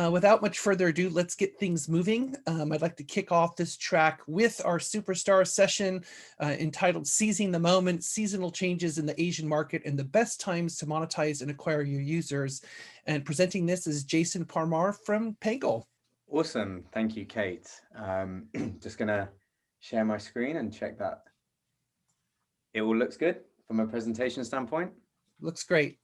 Without much further ado, let's get things moving. I'd like to kick off this track with our superstar session entitled Seizing the Moment, Seasonal Changes in the Asian Market and the Best Times to Monetize and Acquire Your Users. And presenting this is Jason Parmar from Pangle. Awesome. Thank you, Kate. Just going to share my screen and check that it all looks good from a presentation standpoint. Looks great.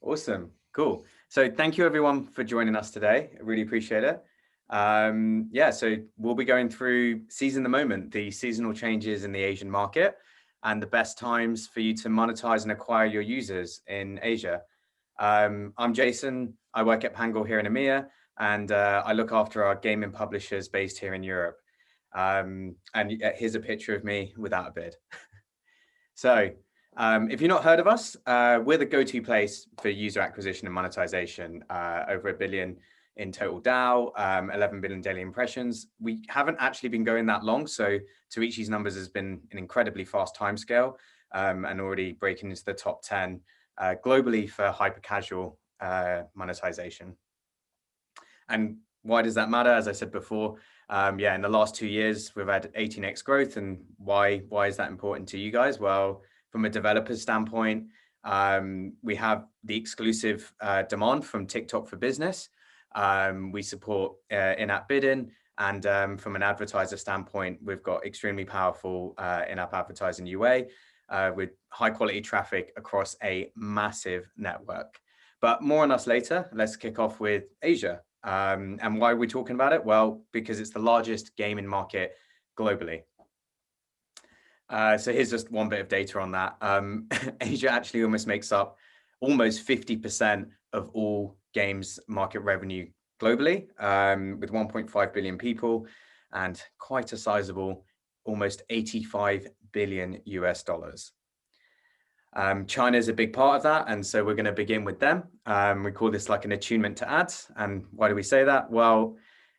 Awesome. Cool. So thank you everyone for joining us today. I really appreciate it. So we'll be going through Seizing the Moment, the seasonal changes in the Asian market and the best times for you to monetize and acquire your users in Asia. I'm Jason. I work at Pangle here in EMEA, and I look after our gaming publishers based here in Europe. And here's a picture of me without a beard. So if you've not heard of us, we're the go-to place for user acquisition and monetization. Over 1 billion in total DAU, 11 billion daily impressions. We haven't actually been going that long, so to reach these numbers has been an incredibly fast timescale, and already breaking into the top 10 globally for hyper-casual monetization. And why does that matter? As I said before, in the last 2 years, we've had 18x growth. And why is that important to you guys? Well, from a developer's standpoint, we have the exclusive demand from TikTok for Business. We support in-app bidding. And from an advertiser standpoint, we've got extremely powerful in-app advertising UA with high quality traffic across a massive network. But more on us later. Let's kick off with Asia. And why are we talking about it? Well, because it's the largest gaming market globally. So here's just one bit of data on that. Asia actually almost makes up almost 50% of all games market revenue globally, with 1.5 billion people and quite a sizable, almost 85 billion US dollars. China is a big part of that, and so we're going to begin with them. We call this like an attunement to ads. And why do we say that? Well,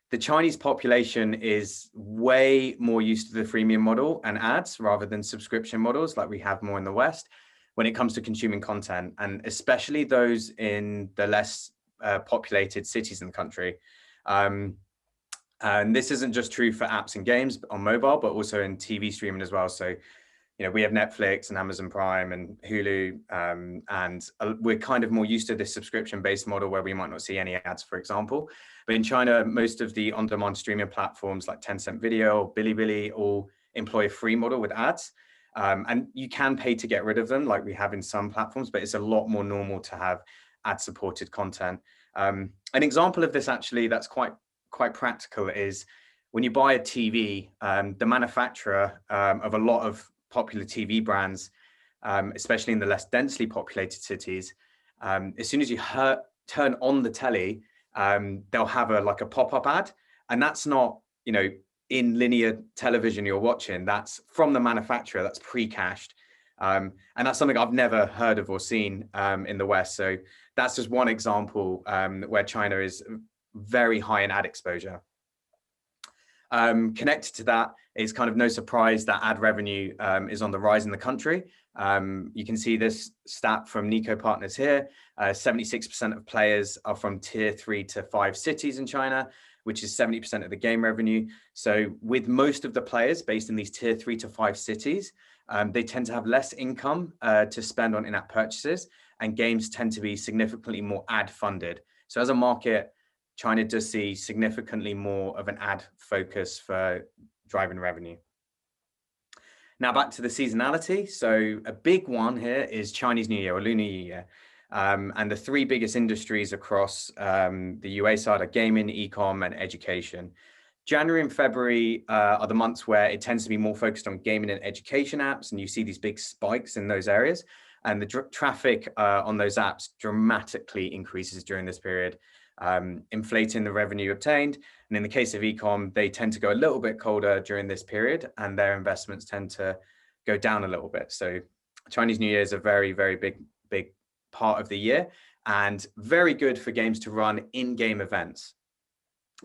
the Chinese population is way more used to the freemium model and ads rather than subscription models like we have more in the West when it comes to consuming content, and especially those in the less populated cities in the country. And this isn't just true for apps and games on mobile, but also in TV streaming as well. So, you know, we have Netflix and Amazon Prime and Hulu, and we're kind of more used to this subscription-based model where we might not see any ads, for example. But in China, most of the on-demand streaming platforms like Tencent Video, Bilibili, all employ a free model with ads. And you can pay to get rid of them like we have in some platforms, but it's a lot more normal to have ad-supported content. An example of this actually that's quite practical is when you buy a TV, the manufacturer of a lot of popular TV brands, especially in the less densely populated cities, as soon as you turn on the telly, they'll have a pop-up ad, and that's not, you know, in linear television you're watching. That's from the manufacturer. That's pre-cached, and that's something I've never heard of or seen in the West. So that's just one example where China is very high in ad exposure. Connected to that, it's kind of no surprise that ad revenue is on the rise in the country. You can see this stat from Nico Partners here. 76% of players are from tier 3 to 5 cities in China, which is 70% of the game revenue. So with most of the players based in these tier 3 to 5 cities, they tend to have less income to spend on in-app purchases, and games tend to be significantly more ad funded. So as a market, China does see significantly more of an ad focus for driving revenue. Now back to the seasonality. So a big one here is Chinese New Year or Lunar New Year. And the three biggest industries across the UA side are gaming, e-com, and education. January and February are the months where it tends to be more focused on gaming and education apps, and you see these big spikes in those areas. And the traffic on those apps dramatically increases during this period, inflating the revenue obtained. And in the case of e-com, they tend to go a little bit colder during this period, and their investments tend to go down a little bit. So Chinese New Year is a very, very big part of the year, and very good for games to run in-game events.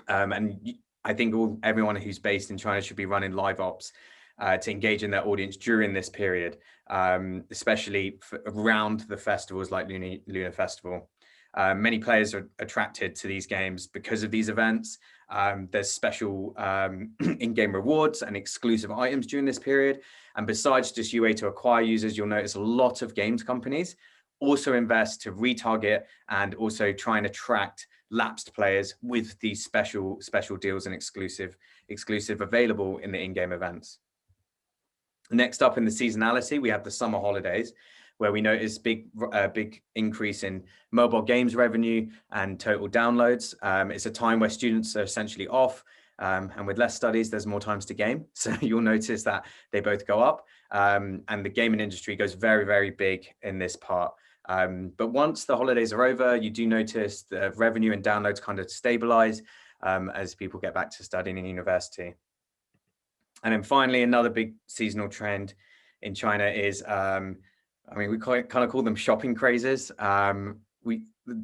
And I think everyone who's based in China should be running live ops to engage in their audience during this period, especially around the festivals like Lunar Festival. Many players are attracted to these games because of these events. There's special in-game rewards and exclusive items during this period. And besides just UA to acquire users, you'll notice a lot of games companies also invest to retarget and also try and attract lapsed players with these special deals and exclusive available in the in-game events. Next up in the seasonality, we have the summer holidays, where we notice big increase in mobile games revenue and total downloads. It's a time where students are essentially off, and with less studies, there's more times to game. So you'll notice that they both go up, and the gaming industry goes very, very big in this part. But once the holidays are over, you do notice the revenue and downloads kind of stabilize as people get back to studying in university. And then finally, another big seasonal trend in China is, I mean, we kind of call them shopping crazes.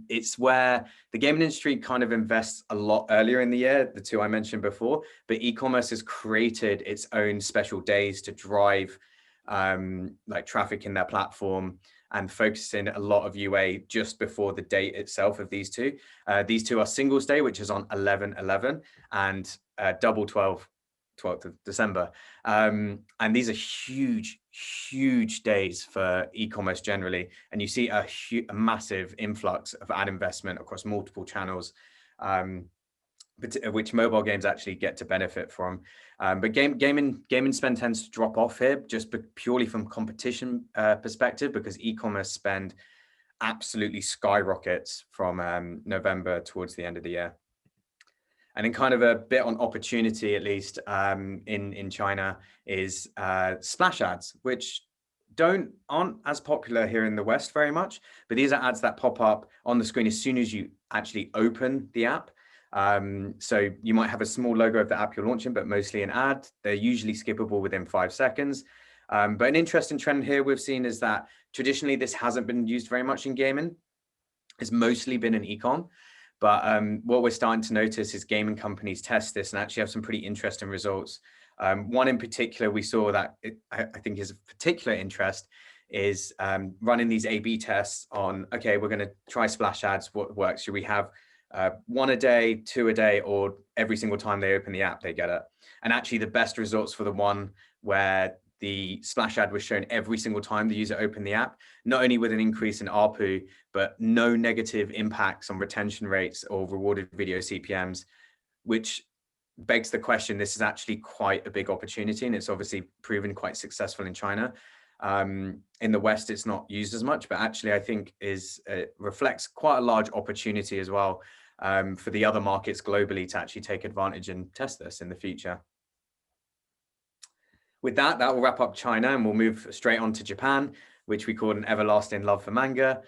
It's where the gaming industry kind of invests a lot earlier in the year, the two I mentioned before, but e-commerce has created its own special days to drive like traffic in their platform and focusing a lot of UA just before the date itself of these two. These two are Singles Day, which is on 11/11, and Double 12th of December. And these are huge days for e-commerce generally. And you see a massive influx of ad investment across multiple channels, which mobile games actually get to benefit from. But gaming spend tends to drop off here just purely from competition perspective, because e-commerce spend absolutely skyrockets from November towards the end of the year. And then kind of a bit on opportunity, at least in China, is splash ads, which aren't as popular here in the West very much, but these are ads that pop up on the screen as soon as you actually open the app. So you might have a small logo of the app you're launching, but mostly an ad. They're usually skippable within 5 seconds. But an interesting trend here we've seen is that traditionally this hasn't been used very much in gaming. It's mostly been in e-com. But what we're starting to notice is gaming companies test this and actually have some pretty interesting results. One in particular we saw that I think is of particular interest is running these A/B tests on, okay, we're going to try splash ads, what works? Should we have 1 a day, 2 a day, or every single time they open the app, they get it? And actually the best results for the one where the splash ad was shown every single time the user opened the app, not only with an increase in ARPU, but no negative impacts on retention rates or rewarded video CPMs, which begs the question, this is actually quite a big opportunity, and it's obviously proven quite successful in China. In the West, it's not used as much, but actually I think reflects quite a large opportunity as well for the other markets globally to actually take advantage and test this in the future. With that will wrap up China, and we'll move straight on to Japan, which we call an everlasting love for manga,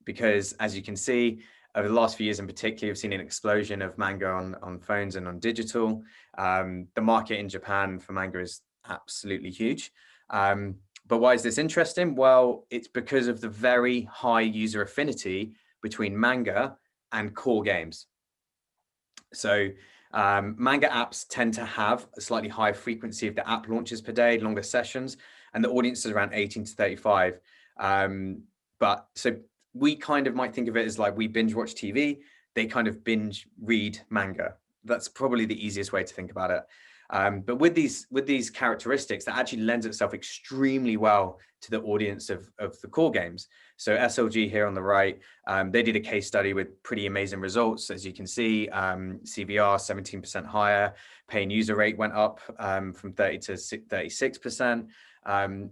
because as you can see, over the last few years in particular, we've seen an explosion of manga on phones and on digital. The market in Japan for manga is absolutely huge. But why is this interesting? Well, it's because of the very high user affinity between manga and core games. So manga apps tend to have a slightly higher frequency of the app launches per day, longer sessions, and the audience is around 18 to 35. But so we kind of might think of it as like we binge watch TV, they kind of binge read manga. That's probably the easiest way to think about it. But with these characteristics, that actually lends itself extremely well to the audience of the core games. So SLG here on the right, they did a case study with pretty amazing results. As you can see, CVR 17% higher, paying user rate went up from 30 to 36%.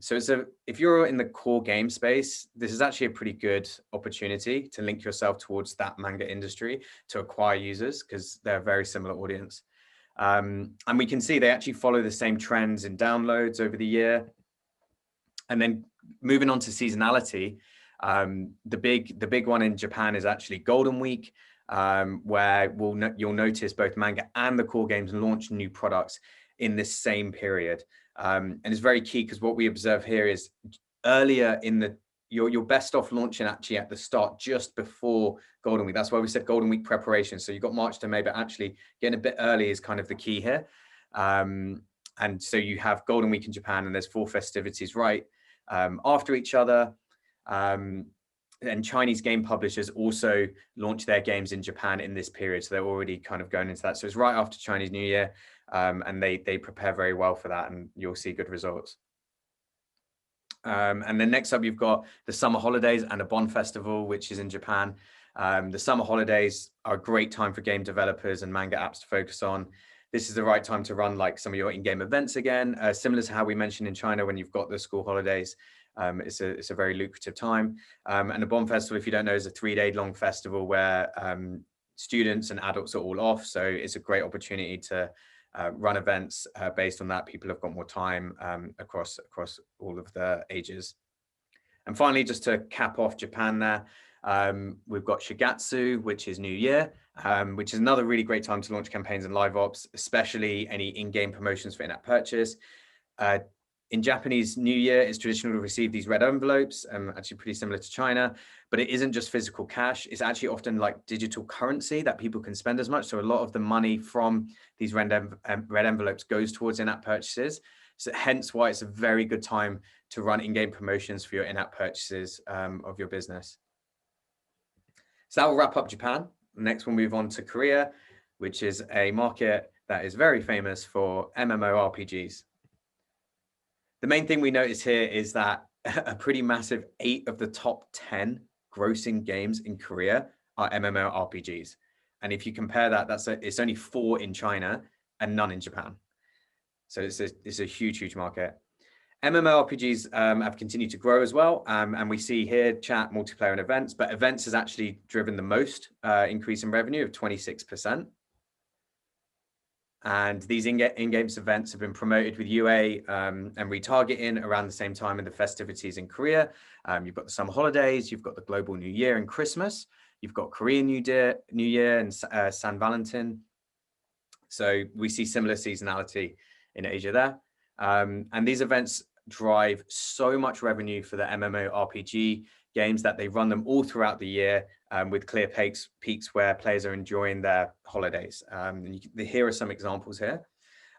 So if you're in the core game space, this is actually a pretty good opportunity to link yourself towards that manga industry to acquire users, because they're a very similar audience. And we can see they actually follow the same trends in downloads over the year. And then moving on to seasonality, the big one in Japan is actually Golden Week, where you'll notice both manga and the core games launch new products in this same period. And it's very key because what we observe here is earlier in you're best off launching actually at the start, just before Golden Week. That's why we said Golden Week preparation. So you've got March to May, but actually getting a bit early is kind of the key here. And so you have Golden Week in Japan, and there's 4 festivities right after each other. and Chinese game publishers also launch their games in Japan in this period. So they're already kind of going into that. So it's right after Chinese New Year, and they prepare very well for that, and you'll see good results. And then next up, you've got the summer holidays and a Bon Festival, which is in Japan. The summer holidays are a great time for game developers and manga apps to focus on. This is the right time to run like some of your in-game events again, similar to how we mentioned in China when you've got the school holidays. It's a very lucrative time. And the Bon Festival, if you don't know, is a 3-day long festival where students and adults are all off. So it's a great opportunity to run events based on that. People have got more time across all of the ages. And finally, just to cap off Japan there, we've got Shigatsu, which is New Year, which is another really great time to launch campaigns and live ops, especially any in-game promotions for in-app purchase. In Japanese New Year, it's traditional to receive these red envelopes, actually pretty similar to China, but it isn't just physical cash. It's actually often like digital currency that people can spend as much. So a lot of the money from these red envelopes goes towards in-app purchases. So hence why it's a very good time to run in-game promotions for your in-app purchases of your business. So that will wrap up Japan. Next, we'll move on to Korea, which is a market that is very famous for MMORPGs. The main thing we notice here is that a pretty massive 8 of the top 10 grossing games in Korea are MMORPGs. And if you compare that, it's only 4 in China and none in Japan. So it's a huge market. MMORPGs have continued to grow as well. And we see here chat, multiplayer, and events, but events has actually driven the most increase in revenue of 26%. And these in-game events have been promoted with UA and retargeting around the same time in the festivities in Korea. You've got the summer holidays, you've got the global New Year and Christmas, you've got Korean New Year and San Valentin. So we see similar seasonality in Asia there. And these events drive so much revenue for the MMORPG games that they run them all throughout the year with clear peaks where players are enjoying their holidays. Here are some examples here.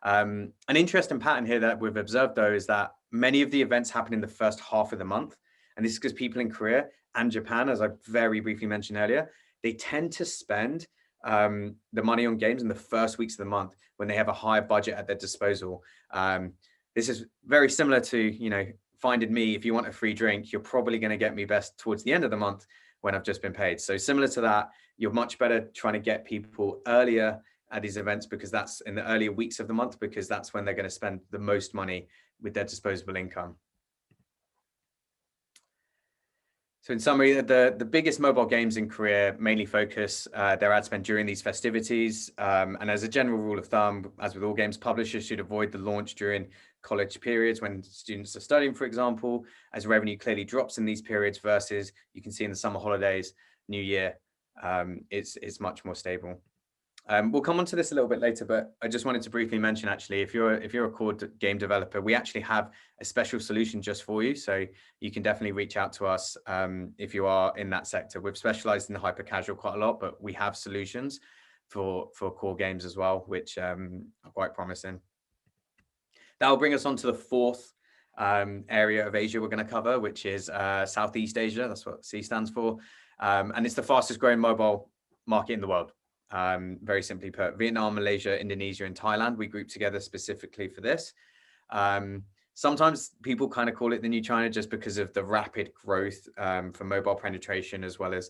An interesting pattern here that we've observed, though, is that many of the events happen in the first half of the month. And this is because people in Korea and Japan, as I very briefly mentioned earlier, they tend to spend the money on games in the first weeks of the month when they have a higher budget at their disposal. This is very similar to, Finding me. If you want a free drink, you're probably going to get me best towards the end of the month when I've just been paid. So similar to that, you're much better trying to get people earlier at these events because that's in the earlier weeks of the month, because that's when they're going to spend the most money with their disposable income. So in summary, the biggest mobile games in Korea mainly focus their ad spend during these festivities. And as a general rule of thumb, as with all games, publishers should avoid the launch during college periods when students are studying, for example, as revenue clearly drops in these periods versus you can see in the summer holidays, New Year, it's much more stable. We'll come on to this a little bit later, but I just wanted to briefly mention, actually, if you're a core game developer, we actually have a special solution just for you. So you can definitely reach out to us if you are in that sector. We've specialized in the hyper casual quite a lot, but we have solutions for core games as well, which are quite promising. That will bring us on to the fourth area of Asia we're going to cover, which is Southeast Asia. That's what C stands for. And it's the fastest growing mobile market in the world. Very simply put, Vietnam, Malaysia, Indonesia, and Thailand, we group together specifically for this. Sometimes people kind of call it the new China just because of the rapid growth for mobile penetration as well as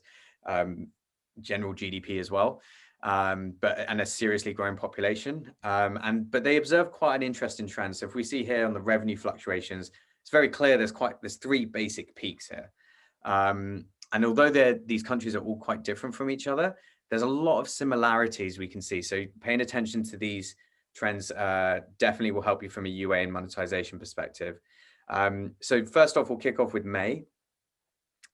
general GDP as well. And a seriously growing population. But they observe quite an interesting trend. So if we see here on the revenue fluctuations, it's very clear there's 3 basic peaks here. And although these countries are all quite different from each other, there's a lot of similarities we can see. So paying attention to these trends definitely will help you from a UA and monetization perspective. So first off, we'll kick off with May.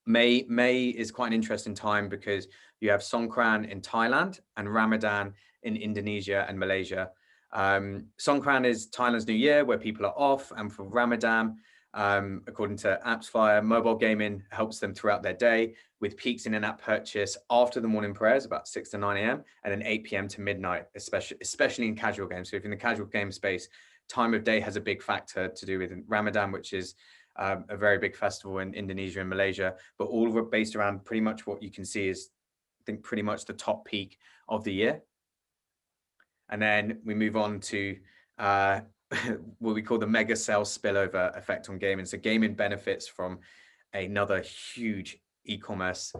May is quite an interesting time because you have Songkran in Thailand and Ramadan in Indonesia and Malaysia. Songkran is Thailand's New Year, where people are off, and for Ramadan, according to AppsFlyer, mobile gaming helps them throughout their day, with peaks in in-app purchase after the morning prayers, about 6 to 9 a.m., and then 8 p.m. to midnight, especially in casual games. So if in the casual game space, time of day has a big factor to do with Ramadan, which is a very big festival in Indonesia and Malaysia, but all of it based around pretty much what you can see is, I think, pretty much the top peak of the year. And then we move on to what we call the mega sales spillover effect on gaming. So gaming benefits from another huge e-commerce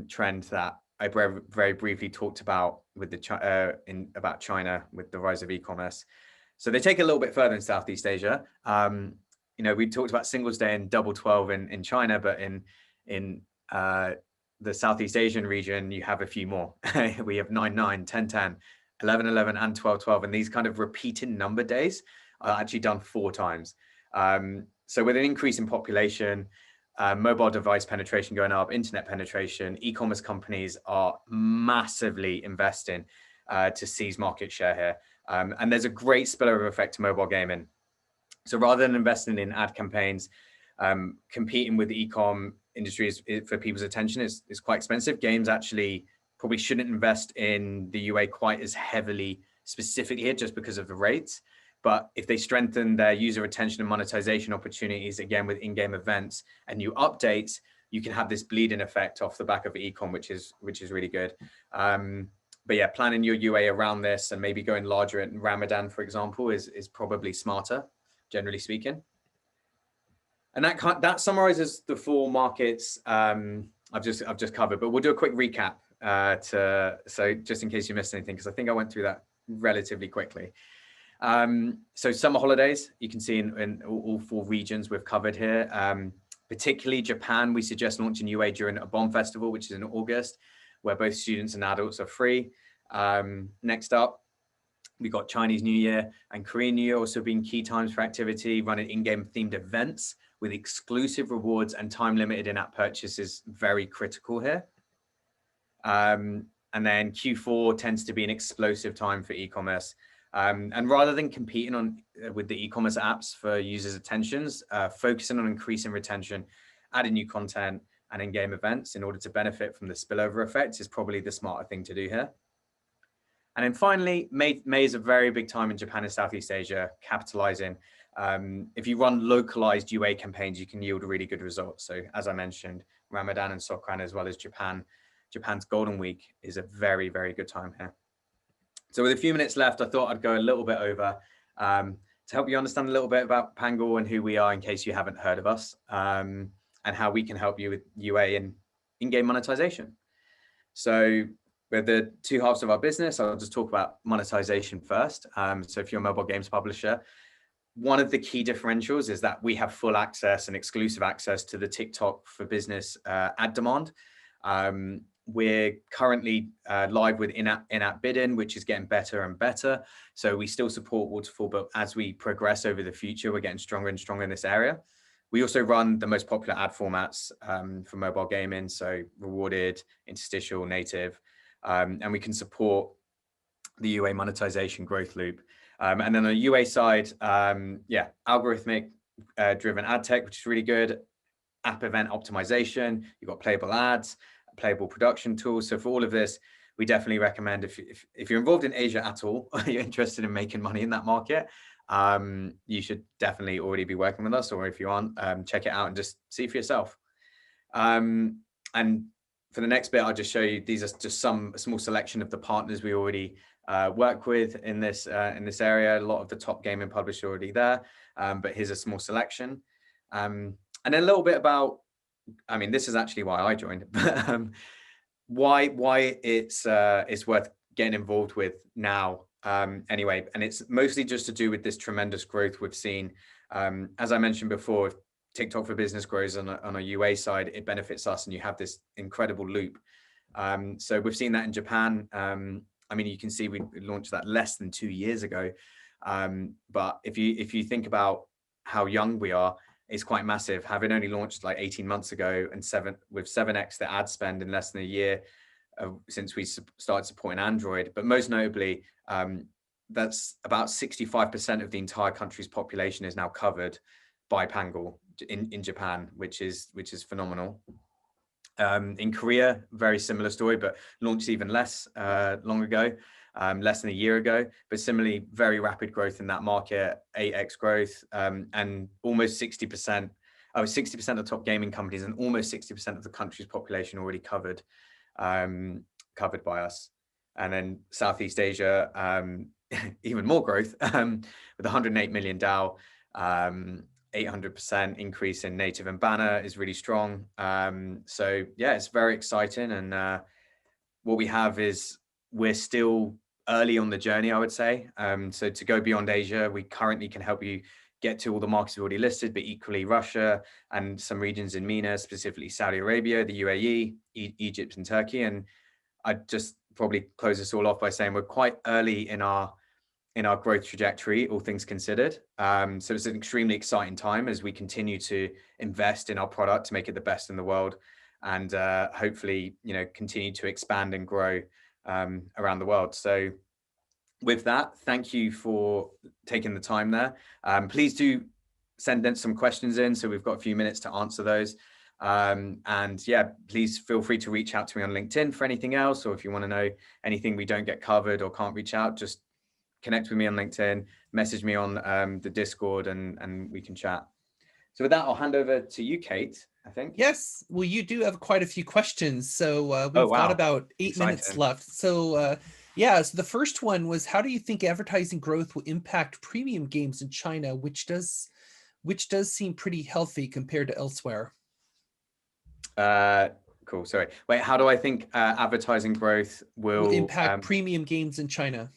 trend that I very briefly talked about with the about China with the rise of e-commerce. So they take it a little bit further in Southeast Asia. We talked about Singles Day and Double 12 in China, but in the Southeast Asian region, you have a few more. We have 9/9, 10/10, 11/11, and 12/12, and these kind of repeated number days are actually done 4 times. So with an increase in population, mobile device penetration going up, internet penetration, e-commerce companies are massively investing to seize market share here. And there's a great spillover effect to mobile gaming. So rather than investing in ad campaigns, competing with the e-com industry for people's attention is quite expensive. Games actually probably shouldn't invest in the UA quite as heavily specifically here just because of the rates. But if they strengthen their user retention and monetization opportunities, again, with in-game events and new updates, you can have this bleeding effect off the back of e-com, which is really good. But yeah, planning your UA around this and maybe going larger in Ramadan, for example, is probably smarter, generally speaking. And that summarizes the 4 markets I've just covered. But we'll do a quick recap so just in case you missed anything, because I think I went through that relatively quickly. So summer holidays, you can see in all 4 regions we've covered here. Particularly Japan, we suggest launching UA during a Bomb Festival, which is in August, where both students and adults are free. Next up, we got Chinese New Year and Korean New Year also being key times for activity. Running in-game themed events with exclusive rewards and time limited in-app purchases very critical here. And then Q4 tends to be an explosive time for e-commerce. And rather than competing with the e-commerce apps for users' attentions, focusing on increasing retention, adding new content and in-game events in order to benefit from the spillover effect is probably the smarter thing to do here. And then finally, May is a very big time in Japan and Southeast Asia, capitalizing. If you run localized UA campaigns, you can yield really good results. So as I mentioned, Ramadan and Sokran, as well as Japan's Golden Week is a very, very good time here. So with a few minutes left, I thought I'd go a little bit over to help you understand a little bit about Pangle and who we are in case you haven't heard of us, and how we can help you with UA and in-game monetization. So with the 2 halves of our business, I'll just talk about monetization first. So if you're a mobile games publisher, one of the key differentials is that we have full access and exclusive access to the TikTok for Business ad demand. We're currently live with in-app bidding, which is getting better and better. So we still support waterfall, but as we progress over the future, we're getting stronger and stronger in this area. We also run the most popular ad formats for mobile gaming, so rewarded, interstitial, native, and we can support the UA monetization growth loop. And then on the UA side, algorithmic driven ad tech, which is really good. App event optimization, you've got playable ads, playable production tools. So for all of this, we definitely recommend if you're involved in Asia at all, or you're interested in making money in that market, you should definitely already be working with us, or if you aren't, check it out and just see for yourself. And for the next bit, I'll just show you, these are just a small selection of the partners we already work with in this area. A lot of the top gaming publishers are already there, but here's a small selection. And then a little bit about, I mean, this is actually why I joined, but why it's worth getting involved with now. Anyway, and it's mostly just to do with this tremendous growth we've seen. As I mentioned before, if TikTok for Business grows on a UA side, it benefits us, and you have this incredible loop. So we've seen that in Japan. I mean, you can see we launched that less than 2 years ago. But if you think about how young we are, it's quite massive. Having only launched like 18 months ago and 7x the ad spend in less than a year since we started supporting Android. But most notably, that's about 65% of the entire country's population is now covered by Pangle in Japan, which is phenomenal. In Korea, very similar story, but launched even less long ago, less than a year ago, but similarly very rapid growth in that market, 8x growth, and almost 60% 60% of top gaming companies and almost 60% of the country's population already covered by us. And then Southeast Asia, even more growth with 108 million DAO, 800% increase in native and banner is really strong. So yeah, it's very exciting. And what we have is we're still early on the journey, I would say. So to go beyond Asia, we currently can help you get to all the markets we've already listed, but equally Russia and some regions in MENA, specifically Saudi Arabia, the UAE, Egypt, and Turkey. And I'd just probably close this all off by saying we're quite early in our growth trajectory, all things considered. So it's an extremely exciting time as we continue to invest in our product to make it the best in the world, and hopefully, continue to expand and grow around the world. So with that, thank you for taking the time there. Please do send in some questions in, so we've got a few minutes to answer those. And yeah, please feel free to reach out to me on LinkedIn for anything else, or if you want to know anything we don't get covered or can't reach out, just connect with me on LinkedIn, message me on the Discord, and we can chat. So with that, I'll hand over to you, Kate, I think. Yes, well, you do have quite a few questions. So we've got about 8 minutes left. So yeah, so the first one was, how do you think advertising growth will impact premium games in China, which does seem pretty healthy compared to elsewhere? Cool. Sorry. Wait, how do I think advertising growth will impact premium games in China?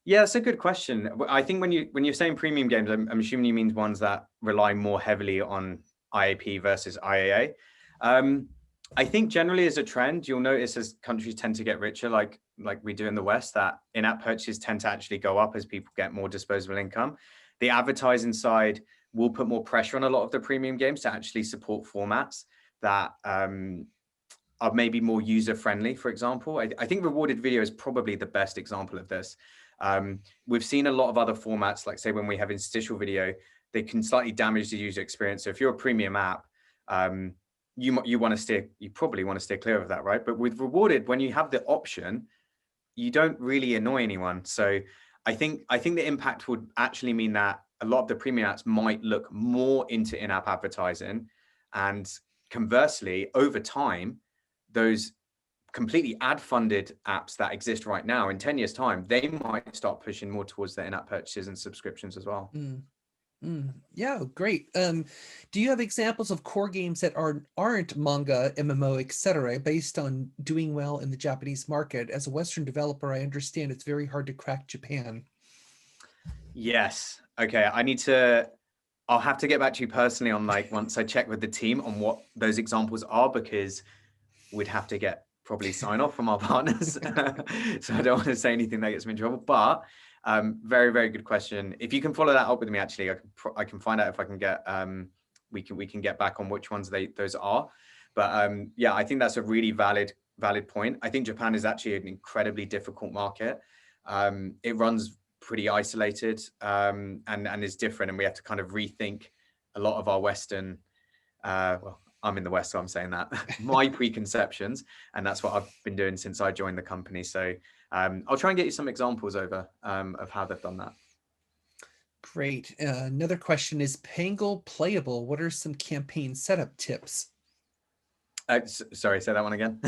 Yeah, that's a good question. I think when you're saying premium games, I'm assuming you mean ones that rely more heavily on IAP versus IAA. I think generally as a trend, you'll notice as countries tend to get richer, like we do in the West, that in-app purchases tend to actually go up as people get more disposable income. The advertising side will put more pressure on a lot of the premium games to actually support formats that are maybe more user-friendly, for example. I think rewarded video is probably the best example of this. We've seen a lot of other formats, like say when we have interstitial video, they can slightly damage the user experience. So if you're a premium app, you probably want to steer clear of that, right? But with rewarded, when you have the option, you don't really annoy anyone. So I think the impact would actually mean that a lot of the premium apps might look more into in-app advertising, and conversely, over time, those completely ad-funded apps that exist right now, in 10 years' time, they might start pushing more towards the in-app purchases and subscriptions as well. Yeah, great. Do you have examples of core games that aren't manga, MMO, etc., based on doing well in the Japanese market? As a Western developer, I understand it's very hard to crack Japan. Yes. Okay. I'll have to get back to you personally on once I check with the team on what those examples are, because we'd have to get probably sign off from our partners. So I don't want to say anything that gets me in trouble, but very, very good question. If you can follow that up with me, actually, I can find out if I can get, we can get back on which ones those are. But yeah, I think that's a really valid point. I think Japan is actually an incredibly difficult market. It runs pretty isolated and is different, and we have to kind of rethink a lot of our Western, well, I'm in the West, so I'm saying that, my preconceptions, and that's what I've been doing since I joined the company. So I'll try and get you some examples over of how they've done that. Great. Another question, is Pangle playable? What are some campaign setup tips? Sorry, say that one again.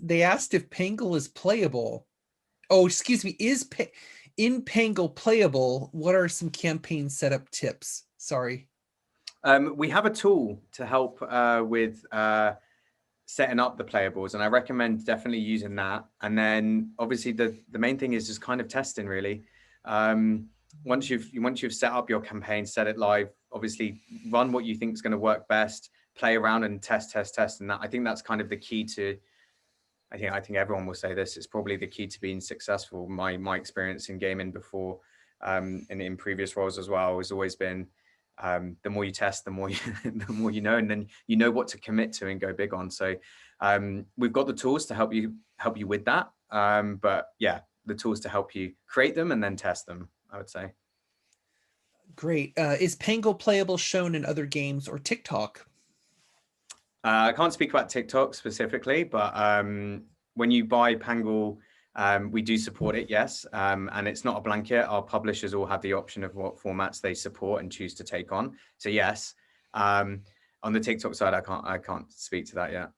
They asked if Pangle is playable. Oh, excuse me. Is in Pangle playable? What are some campaign setup tips? Sorry. We have a tool to help with setting up the playables, and I recommend definitely using that. And then obviously the main thing is just kind of testing, really. Once you've set up your campaign, set it live, obviously run what you think is going to work best, play around and test. And that, I think that's kind of the key to, I think everyone will say this, it's probably the key to being successful. My experience in gaming before and in previous roles as well has always been, the more you test, the more you know, and then you know what to commit to and go big on. So we've got the tools to help you with that. But yeah, the tools to help you create them and then test them, I would say. Great. Is Pangle playable shown in other games or TikTok? I can't speak about TikTok specifically, but when you buy Pangle, we do support it, yes. And it's not a blanket. Our publishers all have the option of what formats they support and choose to take on. So yes, On the TikTok side, I can't speak to that yet.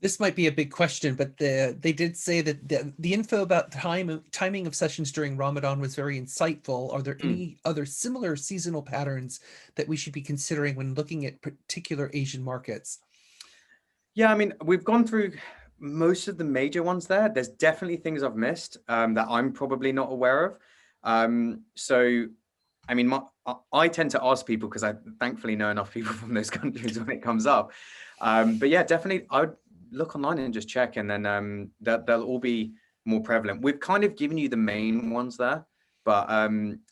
This might be a big question, but they did say that the info about timing of sessions during Ramadan was very insightful. Are there any other similar seasonal patterns that we should be considering when looking at particular Asian markets? Yeah, I mean, we've gone through most of the major ones there. There's definitely things I've missed that I'm probably not aware of. So, I mean, I tend to ask people because I thankfully know enough people from those countries when it comes up. But yeah, definitely, I would look online and just check, and then they'll all be more prevalent. We've kind of given you the main ones there, but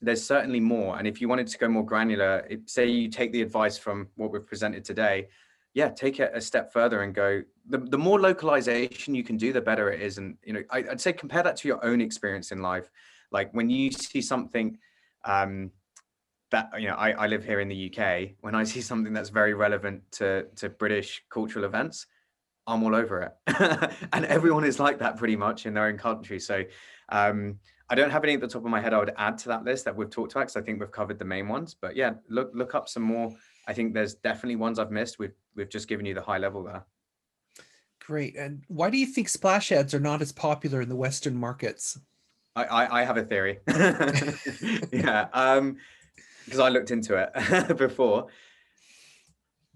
there's certainly more. And if you wanted to go more granular, say you take the advice from what we've presented today, yeah, take it a step further and go, the more localization you can do, the better it is. And, you know, I'd say compare that to your own experience in life. Like when you see something, that, you know, I live here in the UK. When I see something that's very relevant to British cultural events, I'm all over it. And everyone is like that pretty much in their own country. So I don't have any at the top of my head I would add to that list that we've talked about, because I think we've covered the main ones. But yeah, look up some more. I think there's definitely ones I've missed. We've just given you the high level there. Great. And why do you think splash ads are not as popular in the Western markets? I have a theory. Yeah, because I looked into it before.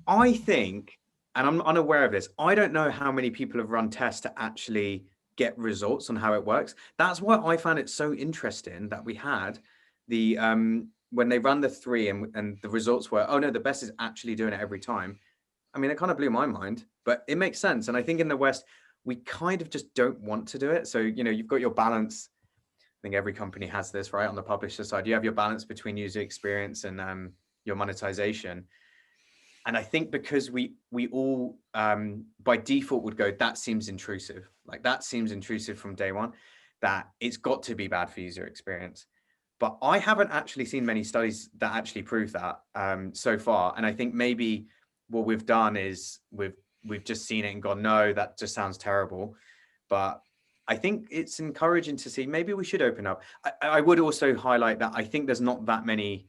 I think, and I'm unaware of this, I don't know how many people have run tests to actually get results on how it works. That's why I found it so interesting that we had the when they run the 3 and the results were, oh no, the best is actually doing it every time. I mean, it kind of blew my mind, but it makes sense. And I think in the West, we kind of just don't want to do it. So, you know, you've got your balance. I think every company has this, right? On the publisher side, you have your balance between user experience and your monetization. And I think because we all by default would go, that seems intrusive. Like that seems intrusive from day one, that it's got to be bad for user experience. But I haven't actually seen many studies that actually prove that so far. And I think maybe what we've done is we've just seen it and gone, no, that just sounds terrible. But I think it's encouraging to see maybe we should open up. I would also highlight that I think there's not that many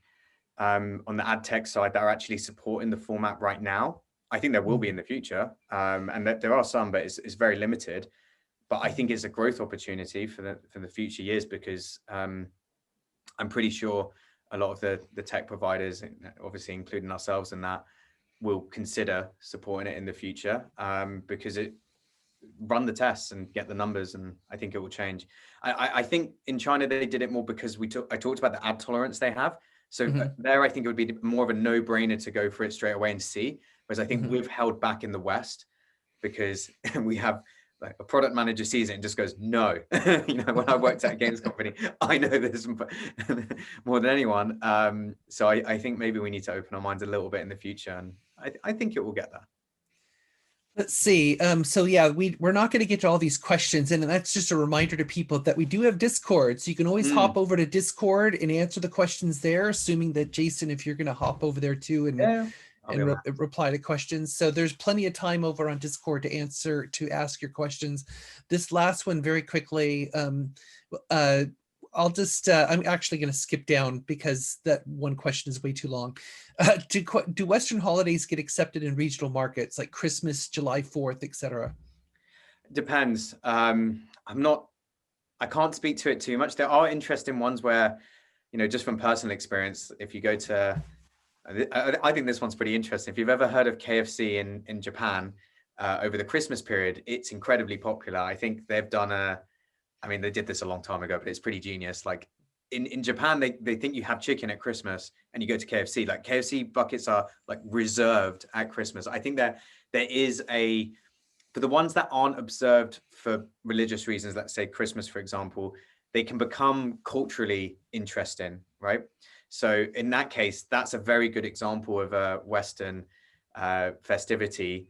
on the ad tech side that are actually supporting the format right now. I think there will be in the future, and that there are some, but it's very limited. But I think it's a growth opportunity for the future years, because I'm pretty sure a lot of the tech providers, obviously including ourselves in that, will consider supporting it in the future, because it run the tests and get the numbers, and I think it will change. I think in China they did it more because I talked about the ad tolerance they have. So there, I think it would be more of a no-brainer to go for it straight away and see. Whereas I think we've held back in the West because we have like a product manager sees it and just goes, no. You know, when I worked at a games company, I know this more than anyone. So I think maybe we need to open our minds a little bit in the future, and I think it will get there. Let's see. So yeah, we're not going to get to all these questions, and that's just a reminder to people that we do have Discord. So you can always hop over to Discord and answer the questions there, assuming that Jason, if you're going to hop over there too and reply to questions. So there's plenty of time over on Discord to ask your questions. This last one very quickly. I'll just, I'm actually going to skip down because that one question is way too long. Do Western holidays get accepted in regional markets like Christmas, July 4th, etc.? Depends. I can't speak to it too much. There are interesting ones where, you know, just from personal experience, if you go to, I think this one's pretty interesting. If you've ever heard of KFC in Japan over the Christmas period, it's incredibly popular. I think they've done I mean, they did this a long time ago, but it's pretty genius. Like in Japan, they think you have chicken at Christmas and you go to KFC. Like KFC buckets are like reserved at Christmas. I think there is for the ones that aren't observed for religious reasons, let's say Christmas, for example, they can become culturally interesting, right? So in that case, that's a very good example of a Western festivity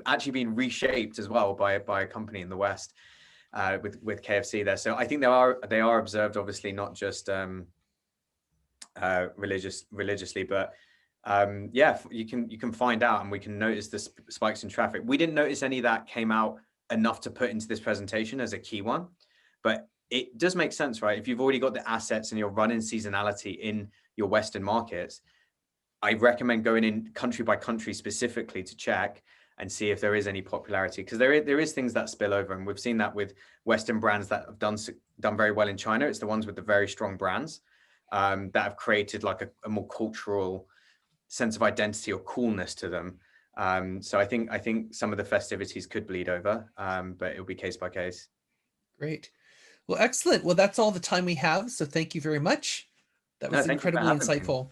actually being reshaped as well by a company in the West. With KFC there. So I think they are observed, obviously not just religiously, but yeah, you can find out, and we can notice the spikes in traffic. We didn't notice any that came out enough to put into this presentation as a key one, but it does make sense, right? If you've already got the assets and you're running seasonality in your Western markets, I recommend going in country by country specifically to check and see if there is any popularity, because there is things that spill over, and we've seen that with Western brands that have done very well in China. It's the ones with the very strong brands that have created like a more cultural sense of identity or coolness to them. So I think some of the festivities could bleed over, but it'll be case by case. Great. Well, excellent. Well, that's all the time we have. So thank you very much. That was Thank you for incredibly having me. insightful.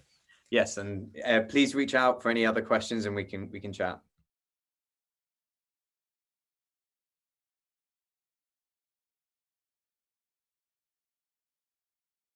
Yes, and please reach out for any other questions and we can chat.